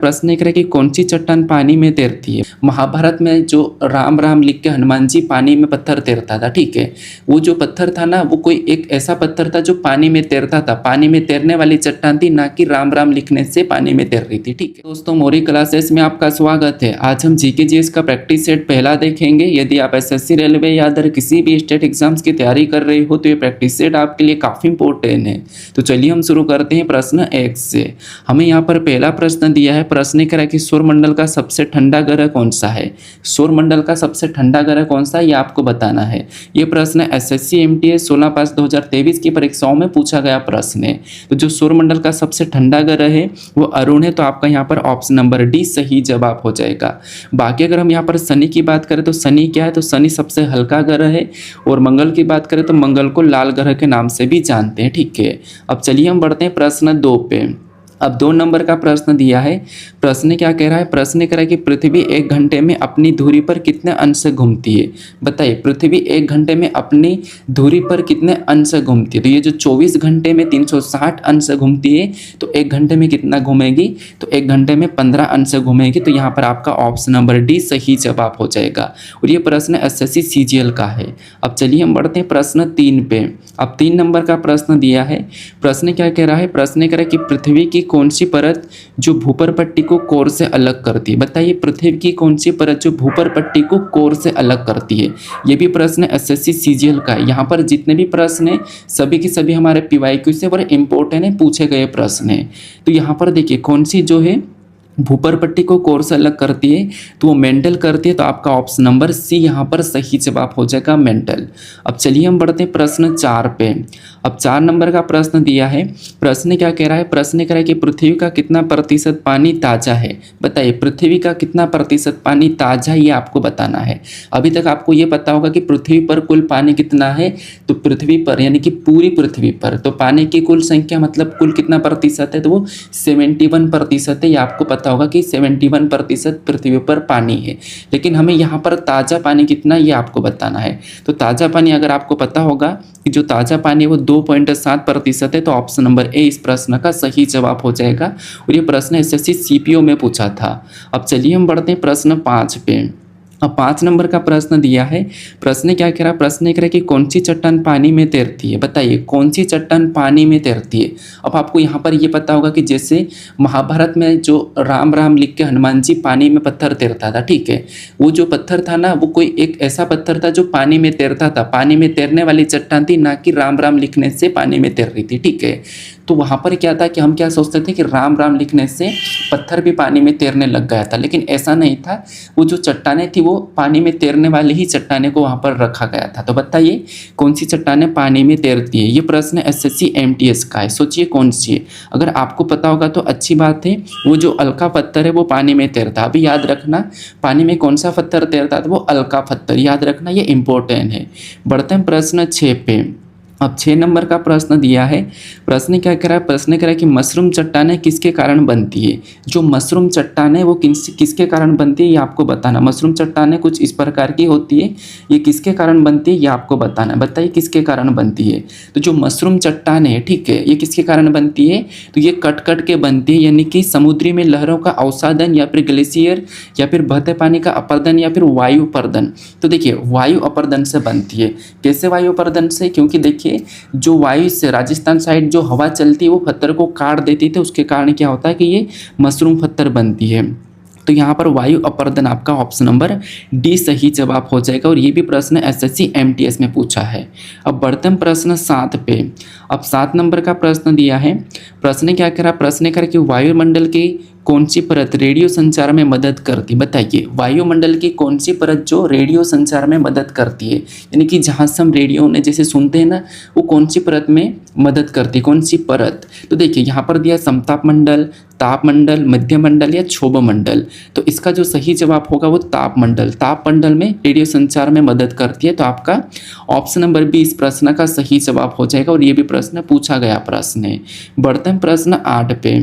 प्रश्न एक है कि कौन सी चट्टान पानी में तैरती है। महाभारत में जो राम राम लिख के हनुमान जी पानी में पत्थर तैरता था, ठीक है। वो जो पत्थर था ना, वो कोई एक ऐसा पत्थर था जो पानी में तैरता था, पानी में तैरने वाली चट्टान थी, ना कि राम राम लिखने से पानी में तैर रही थी, ठीक है। दोस्तों, मोरी क्लासेस में आपका स्वागत है। आज हम जीके जीएस का प्रैक्टिस सेट पहला देखेंगे। यदि आप एसएससी, रेलवे या अदर किसी भी स्टेट एग्जाम्स की तैयारी कर रहे हो तो ये प्रैक्टिस सेट आपके लिए काफी इंपॉर्टेंट है। तो चलिए हम शुरू करते हैं प्रश्न 1 से। हमें यहाँ पर पहला प्रश्न दिया है। प्रश्न कह रहा है कि सौरमंडल का सबसे ठंडा ग्रह कौन सा है। सौरमंडल का सबसे ठंडा ग्रह कौन सा है, ये आपको बताना है। ये प्रश्न एसएससी एमटीएस 16/5 2023 की परीक्षाओं में पूछा गया प्रश्न है। तो जो सौरमंडल का सबसे ठंडा ग्रह है वो अरुण है, तो आपका यहाँ पर ऑप्शन नंबर डी सही जवाब हो जाएगा। बाकी अगर हम यहाँ पर शनि की बात करें तो शनि क्या है, तो शनि सबसे हल्का ग्रह है। और मंगल की बात करें तो मंगल को लाल ग्रह के नाम से भी जानते हैं, ठीक है। अब चलिए हम बढ़ते हैं प्रश्न 2 पे। अब 2 नंबर का प्रश्न दिया है। प्रश्न क्या कह रहा है, प्रश्न कह रहा है कि पृथ्वी 1 घंटे में अपनी धुरी पर कितने अंश घूमती है। बताइए, पृथ्वी 1 घंटे में अपनी धुरी पर कितने अंश घूमती है। तो ये जो 24 घंटे में 360 अंश घूमती है, तो 1 घंटे में कितना घूमेगी, तो 1 घंटे में 15 अंश घूमेगी। तो यहाँ पर आपका ऑप्शन नंबर डी सही जवाब हो जाएगा। और ये प्रश्न एसएससी सीजीएल का है। अब चलिए हम बढ़ते हैं प्रश्न 3 पे। अब 3 नंबर का प्रश्न दिया है। प्रश्न क्या कह रहा है, प्रश्न कह रहा है कि पृथ्वी की कौन सी परत जो भूपर पट्टी को कोर से अलग करती है। बताइए, पृथ्वी की कौन सी परत जो भूपर पट्टी को कोर से अलग करती है। ये भी प्रश्न एसएससी सीजीएल का है। यहाँ पर जितने भी प्रश्न हैं सभी के सभी हमारे पीवाईक्यू से बड़े इंपॉर्टेंट है, पूछे गए प्रश्न है। तो यहाँ पर देखिए कौन सी जो है भूपर पट्टी को कोर से अलग करती है, तो वो मेंटल करती है। तो आपका ऑप्शन नंबर सी यहाँ पर सही जवाब हो जाएगा, मेंटल। अब चलिए हम बढ़ते हैं प्रश्न 4 पे। अब 4 नंबर का प्रश्न दिया है। प्रश्न क्या कह रहा है, प्रश्न कह रहा है कि पृथ्वी का कितना प्रतिशत पानी ताजा है। बताइए, पृथ्वी का कितना प्रतिशत पानी ताजा है, ये आपको बताना है। अभी तक आपको ये पता होगा कि पृथ्वी पर कुल पानी कितना है। तो पृथ्वी पर यानी कि पूरी पृथ्वी पर तो पानी की कुल संख्या मतलब कुल कितना प्रतिशत है, तो वो 71% है। ये आपको पता होगा कि 71% पृथ्वी पर पानी है। लेकिन हमें यहाँ पर ताज़ा पानी कितना, ये आपको बताना है। तो ताज़ा पानी अगर आपको पता होगा कि जो ताज़ा पानी है वो 2.7% है, तो ऑप्शन नंबर ए इस प्रश्न का सही जवाब हो जाएगा। और ये प्रश्न एसएससी सीपीओ में पूछा था। अब चलिए हम बढ़ते हैं प्रश्न 5 पे। अब 5 नंबर का प्रश्न दिया है। प्रश्न क्या कह रहा है, प्रश्न कह रहा है कि कौन सी चट्टान पानी में तैरती है। बताइए, कौन सी चट्टान पानी में तैरती है। अब आपको यहाँ पर ये पता होगा कि जैसे महाभारत में जो राम राम लिख के हनुमान जी पानी में पत्थर तैरता था, ठीक है। वो जो पत्थर था ना, वो कोई एक ऐसा पत्थर था जो पानी में तैरता था, पानी में तैरने वाली चट्टान थी, ना कि राम राम लिखने से पानी में तैर रही थी, ठीक है। तो वहाँ पर क्या था कि हम क्या सोचते थे कि राम राम लिखने से पत्थर भी पानी में तैरने लग गया था, लेकिन ऐसा नहीं था। वो जो चट्टानें थी वो पानी में तैरने वाली ही चट्टानें को वहाँ पर रखा गया था। तो बताइए कौन सी चट्टानें पानी में तैरती है। ये प्रश्न एसएससी एमटीएस का है। सोचिए कौन सी है। अगर आपको पता होगा तो अच्छी बात है। वो जो अलका पत्थर है वो पानी में तैरता। अभी याद रखना, पानी में कौन सा पत्थर तैरता था, वो अलका पत्थर, याद रखना, ये इंपॉर्टेंट है। बढ़ते हैं प्रश्न 6 पे। अब 6 नंबर का प्रश्न दिया है। प्रश्न क्या कह रहा है, प्रश्न कह रहा है कि मशरूम चट्टानें किसके कारण बनती है। जो मशरूम चट्टानें वो किसके कारण बनती है, ये आपको बताना। मशरूम चट्टानें कुछ इस प्रकार की होती है, ये किसके कारण बनती है, ये आपको बताना। बताइए किसके कारण बनती है। तो जो मशरूम चट्टानें है, ठीक है, ये किसके कारण बनती है, तो ये कट कट के बनती है, यानी कि समुद्री में लहरों का अवसादन या फिर ग्लेशियर या फिर बहते पानी का अपर्दन या फिर वायु अपर्दन। तो देखिए वायु अपर्दन से बनती है। कैसे वायु अपर्दन से, क्योंकि देखिए जो वायु से राजस्थान साइड जो हवा चलती है वो पत्थर को काट देती थी, उसके कारण क्या होता है कि ये मशरूम पत्थर बनती है। तो यहाँ पर वायु अपर्दन आपका ऑप्शन नंबर डी सही जवाब हो जाएगा। और ये भी प्रश्न एसएससी एमटीएस में पूछा है। अब बढ़ते हैं प्रश्न 7 पे। अब 7 नंबर का प्रश्न दिया है। प्रश्न क्या कह रहा है, प्रश्न कह रहा है कि वायुमंडल की कौन सी परत रेडियो संचार में मदद करती। बताइए वायुमंडल की कौन सी परत जो रेडियो संचार में मदद करती है, यानी कि जहाँ से हम रेडियो ने जैसे सुनते हैं ना, वो कौन सी परत में मदद करती है, कौन सी परत। तो देखिए यहाँ पर दिया समताप मंडल, ताप मंडल, मध्य मंडल या क्षोभ मंडल। तो इसका जो सही जवाब होगा वो ताप मंडल। ताप मंडल में रेडियो संचार में मदद करती है। तो आपका ऑप्शन नंबर बी इस प्रश्न का सही जवाब हो जाएगा। और ये भी प्रश्न पूछा गया प्रश्न है। बढ़ते हैं प्रश्न 8 पे।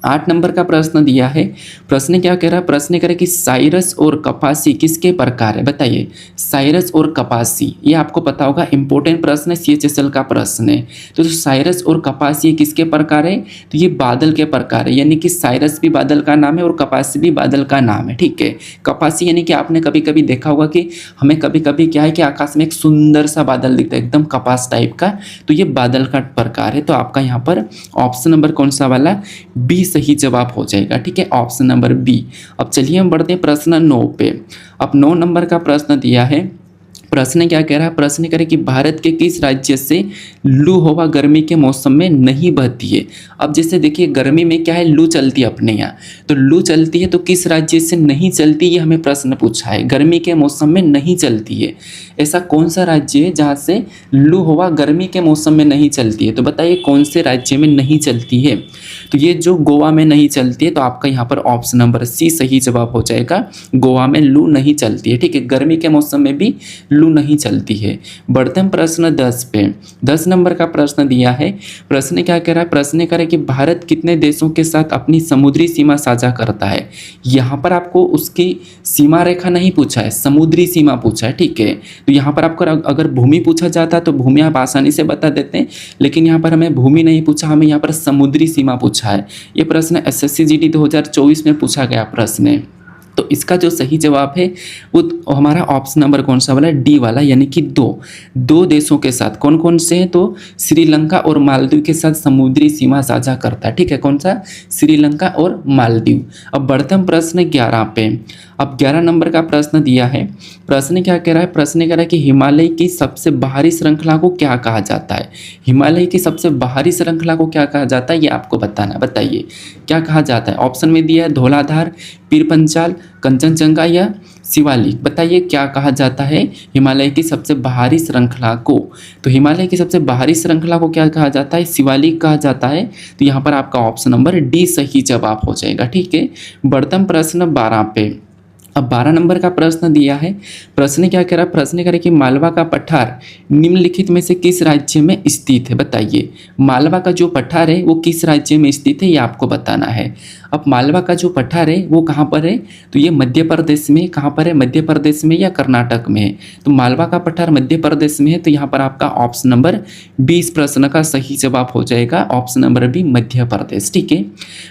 8 नंबर का प्रश्न दिया है। प्रश्न क्या कह रहा है? प्रश्न कह रहा है कि साइरस और कपासी किसके प्रकार है? बताइए, साइरस और कपासी, ये आपको पता होगा, इंपॉर्टेंट प्रश्न है, सीएचएसएल का प्रश्न है। तो जो साइरस और कपासी किसके प्रकार है? तो ये बादल के प्रकार है, यानी कि साइरस भी बादल का नाम है और कपासी भी बादल का नाम है, ठीक है। कपासी यानी कि आपने कभी कभी देखा होगा कि हमें कभी कभी क्या है कि आकाश में एक सुंदर सा बादल दिखता है, एकदम कपास टाइप का, तो ये बादल का प्रकार है। तो आपका यहाँ पर ऑप्शन नंबर कौन सा वाला? बी सही जवाब हो जाएगा, ठीक है, ऑप्शन नंबर बी। अब चलिए हम बढ़ते हैं प्रश्न 9 पे। अब 9 नंबर का प्रश्न दिया है। प्रश्न क्या कह रहा है? प्रश्न कह रहा है कि भारत के किस राज्य से लू हवा गर्मी के मौसम में नहीं बहती है? अब जैसे देखिए, गर्मी में क्या है, लू चलती है अपने यहाँ, तो लू चलती है तो किस राज्य से नहीं चलती, ये हमें प्रश्न पूछा है। गर्मी के मौसम में नहीं चलती है, ऐसा कौन सा राज्य है जहाँ से लू हवा गर्मी के मौसम में नहीं चलती है? तो बताइए कौन से राज्य में नहीं चलती है? तो ये जो गोवा में नहीं चलती है, तो आपका यहाँ पर ऑप्शन नंबर सी सही जवाब हो जाएगा। गोवा में लू नहीं चलती है, ठीक है, गर्मी के मौसम में भी लू नहीं चलती है। बढ़ते हैं प्रश्न 10 पे। 10 नंबर का प्रश्न दिया है। प्रश्न क्या कह रहा है? प्रश्न कह रहा है कि भारत कितने देशों के साथ अपनी समुद्री सीमा साझा करता है? यहाँ पर आपको उसकी सीमा रेखा नहीं पूछा है, समुद्री सीमा पूछा है, ठीक है। तो यहाँ पर आपको अगर भूमि पूछा जाता तो भूमि आप आसानी से बता देते हैं, लेकिन यहाँ पर हमें भूमि नहीं पूछा, हमें यहाँ पर समुद्री सीमा पूछा है। ये प्रश्न एसएससी जीडी 2024 में पूछा गया प्रश्न है। तो इसका जो सही जवाब है वो हमारा ऑप्शन नंबर कौन सा वाला है? डी वाला, यानी कि दो देशों के साथ। कौन कौन से हैं? तो श्रीलंका और मालदीव के साथ समुद्री सीमा साझा करता है, ठीक है। कौन सा? श्रीलंका और मालदीव। अब बढ़ते हम प्रश्न 11 पे। अब 11 नंबर का प्रश्न दिया है। प्रश्न क्या कह रहा है? प्रश्न कह रहा है कि हिमालय की सबसे बाहरी श्रृंखला को क्या कहा जाता है? हिमालय की सबसे बाहरी श्रृंखला को क्या कहा जाता है, ये आपको बताना। बताइए क्या कहा जाता है? ऑप्शन में दिया है धौलाधार, पीर पंचाल, कंचनजंगा या शिवालिक। बताइए क्या कहा जाता है हिमालय की सबसे बाहरी श्रृंखला को? तो हिमालय की सबसे बाहरी श्रृंखला को क्या कहा जाता है? शिवालिक कहा जाता है। तो यहाँ पर आपका ऑप्शन नंबर डी सही जवाब हो जाएगा, ठीक है। बढ़ते हम प्रश्न 12 पे। अब 12 नंबर का प्रश्न दिया है। प्रश्न क्या कह रहा है? प्रश्न कह रहा है कि मालवा का पठार निम्नलिखित में से किस राज्य में स्थित है? बताइए मालवा का जो पठार है वो किस राज्य में स्थित है, ये आपको बताना है। अब मालवा का जो पठार है वो कहाँ पर है? तो ये मध्य प्रदेश में। कहाँ पर है? मध्य प्रदेश में या कर्नाटक में है? तो मालवा का पठार मध्य प्रदेश में है, तो यहाँ पर आपका ऑप्शन नंबर 20 प्रश्न का सही जवाब हो जाएगा, option number B Madhya Pradesh, ठीक है।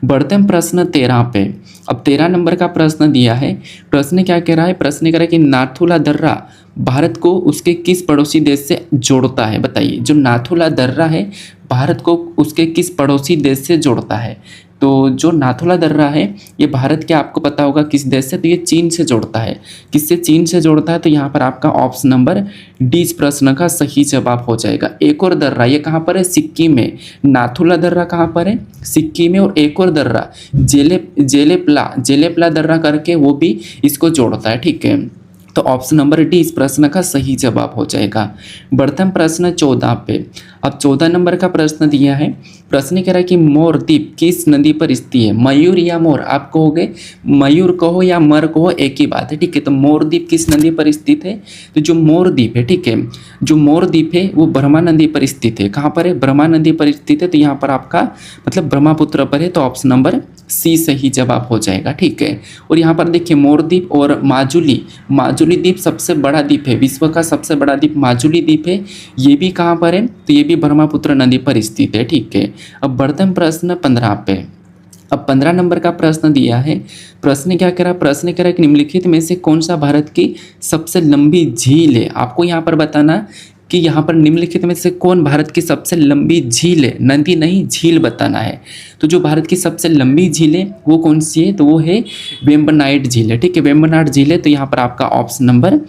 बढ़ते हम प्रश्न 13 पे। अब 13 नंबर का प्रश्न दिया है। प्रश्न क्या कह रहा है? प्रश्न कह रहा है कि नाथुला दर्रा भारत को उसके किस पड़ोसी देश से जोड़ता है? बताइए जो नाथुला दर्रा है भारत को उसके किस पड़ोसी देश से जोड़ता है? तो जो नाथुला दर्रा है ये भारत के, आपको पता होगा किस देश से, तो ये चीन से जोड़ता है। किससे? चीन से जोड़ता है। तो यहाँ पर आपका ऑप्शन नंबर डी इस प्रश्न का सही जवाब हो जाएगा। एक और दर्रा, ये कहाँ पर है? सिक्किम में। नाथुला दर्रा कहाँ पर है? सिक्किम में। और एक और दर्रा जेलेप्ला दर्रा करके वो भी इसको जोड़ता है, ठीक है। तो ऑप्शन नंबर डी इस प्रश्न का सही जवाब हो जाएगा। बढ़ते हम प्रश्न 14 पे। अब 14 नंबर का प्रश्न दिया है। प्रश्न कह रहा है कि मोर द्वीप किस नदी पर स्थित है? मयूर या मोर, आप कहोगे मयूर कहो या मर कहो एक ही बात है, ठीक है। तो मोर द्वीप किस नदी पर स्थित है? तो जो मोर द्वीप है, ठीक है, जो मोर द्वीप है वो ब्रह्मा नदी पर स्थित है। कहाँ पर है? ब्रह्मा नदी पर स्थित है। तो यहाँ पर आपका मतलब ब्रह्मपुत्र पर है, तो ऑप्शन नंबर सी सही जवाब हो जाएगा, ठीक है। और यहाँ पर देखिए मोर द्वीप और माजुली द्वीप सबसे बड़ा द्वीप है, विश्व का सबसे बड़ा द्वीप माजुली द्वीप है। ये भी कहाँ पर है? तो ये भी ब्रह्मपुत्र नदी पर स्थित है, ठीक है। अब बढ़ते हैं प्रश्न 15 पे। अब 15 नंबर का प्रश्न दिया है। प्रश्न क्या कह रहा है? प्रश्न कह रहा है कि निम्नलिखित में से कौन सा भारत की सबसे लंबी झील है? आपको यहाँ पर बताना कि यहाँ पर निम्नलिखित में से कौन भारत की सबसे लंबी झील है, नदी नहीं झील बताना है। तो जो भारत की सबसे लंबी झील है वो कौन सी है? तो वो है वेम्बनाड झील है, ठीक है, वेम्बनाड झील है। तो यहाँ पर आपका ऑप्शन नंबर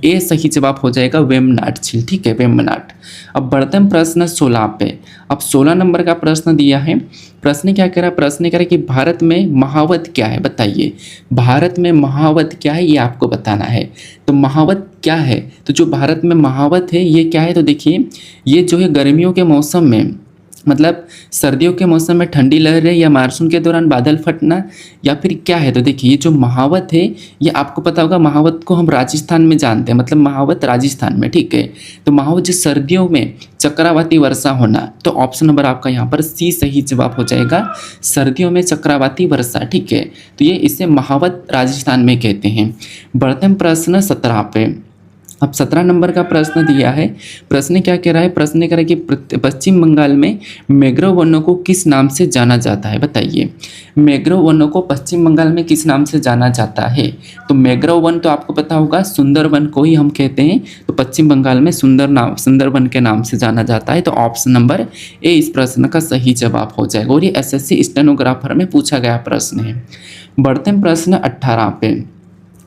ए सही जवाब हो जाएगा, वेम्बनाड झील, ठीक है, वेम्बनाड। अब बढ़ते हैं प्रश्न 16 पे। अब 16 नंबर का प्रश्न दिया है। प्रश्न क्या कह रहा है? प्रश्न कह रहा है कि भारत में महावत क्या है? बताइए भारत में महावत क्या है, ये आपको बताना है। तो महावत क्या है? तो जो भारत में महावत है ये क्या है? तो देखिए ये जो है गर्मियों के मौसम में मतलब सर्दियों के मौसम में ठंडी लहरें या मानसून के दौरान बादल फटना या फिर क्या है। तो देखिए ये जो महावत है ये आपको पता होगा, महावत को हम राजस्थान में जानते हैं, मतलब महावत राजस्थान में, ठीक है। तो महावत जो सर्दियों में चक्रवाती वर्षा होना, तो ऑप्शन नंबर आपका यहाँ पर सी सही जवाब हो जाएगा, सर्दियों में चक्रवाती वर्षा, ठीक है। तो ये इसे महावत राजस्थान में कहते हैं। बढ़ते हैं प्रश्न 17 पे। अब 17 नंबर का प्रश्न दिया है। प्रश्न क्या कह रहा है, प्रश्न कह रहा है कि पश्चिम बंगाल में मैंग्रोव वनों को किस नाम से जाना जाता है, बताइए। मैंग्रोव वनों को पश्चिम बंगाल में किस नाम से जाना जाता है। तो मैंग्रोव वन तो आपको पता होगा सुंदर वन को ही हम कहते हैं, तो पश्चिम बंगाल में सुंदर वन के नाम से जाना जाता है। तो ऑप्शन नंबर ए इस प्रश्न का सही जवाब हो जाएगा और ये एसएससी स्टेनोग्राफर में पूछा गया प्रश्न है। बढ़ते हैं प्रश्न 18 पे।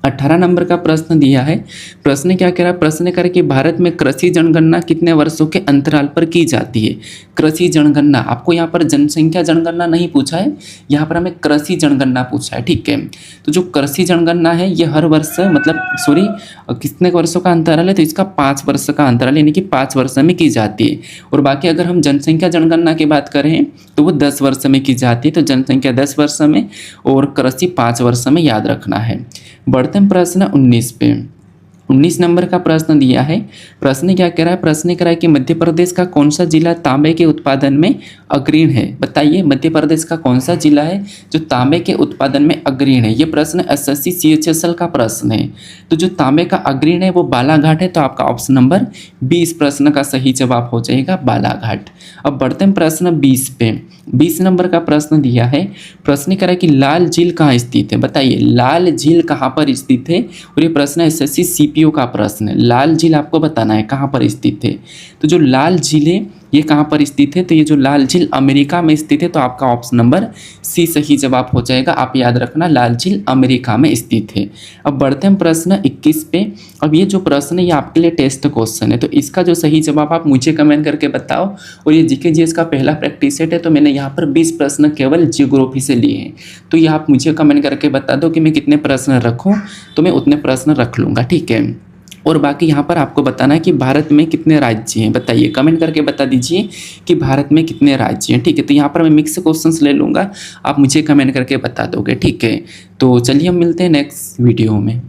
18 नंबर का प्रश्न दिया है। प्रश्न क्या कह रहा है, प्रश्न कह रहा है कि भारत में कृषि जनगणना कितने वर्षों के अंतराल पर की जाती है। कृषि जनगणना, आपको यहाँ पर जनसंख्या जनगणना नहीं पूछा है, यहाँ पर हमें कृषि जनगणना पूछा है, ठीक है। तो जो कृषि जनगणना है ये हर वर्ष, मतलब सॉरी कितने वर्षों का अंतराल है, तो इसका 5 वर्ष का अंतराल, यानी कि 5 वर्ष में की जाती है। और बाकी अगर हम जनसंख्या जनगणना की बात करें तो वो 10 वर्ष में की जाती है। तो जनसंख्या 10 वर्ष में और कृषि 5 वर्ष में, याद रखना है। बढ़ते हैं प्रश्न 19 पे। 19 नंबर का प्रश्न दिया है। प्रश्न क्या कह रहा है, प्रश्न कह रहा है कि मध्य प्रदेश का कौन सा जिला तांबे के उत्पादन में अग्रणी है। बताइए मध्य प्रदेश का कौन सा जिला है जो तांबे के उत्पादन में अग्रणी है। ये प्रश्न एसएससी सीएचएसएल का प्रश्न है। तो जो तांबे का अग्रणी है वो बालाघाट है। तो आपका ऑप्शन नंबर बी इस प्रश्न का सही जवाब हो जाएगा, बालाघाट। अब बढ़ते हैं प्रश्न 20 पे। 20 नंबर का प्रश्न दिया है। प्रश्न कह रहा है कि लाल झील कहाँ स्थित है। बताइए लाल झील कहाँ पर स्थित है। और ये प्रश्न एसएससी सीपीओ का प्रश्न है। लाल झील आपको बताना है कहाँ पर स्थित है। तो जो लाल झील है ये कहाँ पर स्थित है, तो ये जो लाल झील अमेरिका में स्थित है। तो आपका ऑप्शन नंबर सी सही जवाब हो जाएगा। आप याद रखना लाल झील अमेरिका में स्थित है। अब बढ़ते हैं प्रश्न 21 पे। अब ये जो प्रश्न है ये आपके लिए टेस्ट क्वेश्चन है, तो इसका जो सही जवाब आप मुझे कमेंट करके बताओ। और ये जीके जीएस का पहला प्रैक्टिस सेट है, तो मैंने यहाँ पर 20 प्रश्न केवल जियोग्राफी से लिए हैं। तो ये आप मुझे कमेंट करके बता दो कि मैं कितने प्रश्न रखूँ, तो मैं उतने प्रश्न रख लूँगा, ठीक है। और बाकी यहाँ पर आपको बताना है कि भारत में कितने राज्य हैं। बताइए कमेंट करके बता दीजिए कि भारत में कितने राज्य हैं, ठीक है। तो यहाँ पर मैं मिक्स क्वेश्चंस ले लूँगा, आप मुझे कमेंट करके बता दोगे, ठीक है। तो चलिए हम मिलते हैं नेक्स्ट वीडियो में।